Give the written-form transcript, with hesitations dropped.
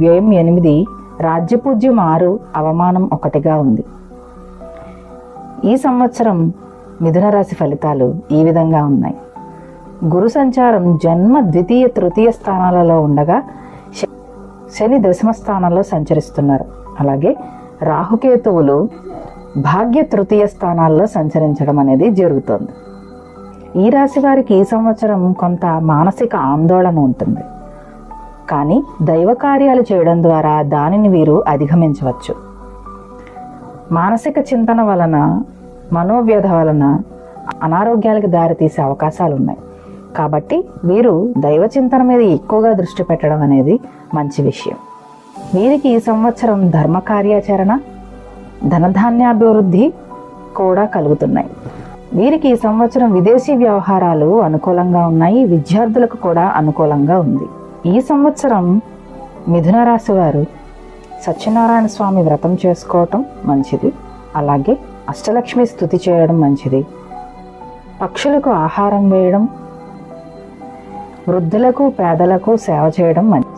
వ్యయం 8, రాజ్యపూజ్యం 6, అవమానం 1గా ఉంది. ఈ సంవత్సరం మిథున రాశి ఫలితాలు ఈ విధంగా ఉన్నాయి. గురు సంచారం జన్మ, ద్వితీయ, తృతీయ స్థానాలలో ఉండగా శని దశమ స్థానంలో సంచరిస్తున్నారు. అలాగే రాహుకేతువులు భాగ్య, తృతీయ స్థానాల్లో సంచరించడం అనేది జరుగుతుంది. ఈ రాశి వారికి ఈ సంవత్సరం కొంత మానసిక ఆందోళన ఉంటుంది. కానీ దైవ కార్యాలు చేయడం ద్వారా దానిని వీరు అధిగమించవచ్చు. మానసిక చింతన వలన, మనోవ్యధ వలన అనారోగ్యాలకు దారితీసే అవకాశాలు ఉన్నాయి. కాబట్టి వీరు దైవ చింతన మీద ఎక్కువగా దృష్టి పెట్టడం అనేది మంచి విషయం. వీరికి ఈ సంవత్సరం ధర్మ కార్యాచరణ, ధనధాన్యాభివృద్ధి కూడా కలుగుతున్నాయి. వీరికి ఈ సంవత్సరం విదేశీ వ్యవహారాలు అనుకూలంగా ఉన్నాయి. విద్యార్థులకు కూడా అనుకూలంగా ఉంది. ఈ సంవత్సరం మిథున రాశి వారు సత్యనారాయణ స్వామి వ్రతం చేసుకోవటం మంచిది. అలాగే అష్టలక్ష్మి స్తుతి చేయడం మంచిది. పక్షులకు ఆహారం వేయడం, వృద్ధులకు, పేదలకు సేవ చేయడం మంచిది.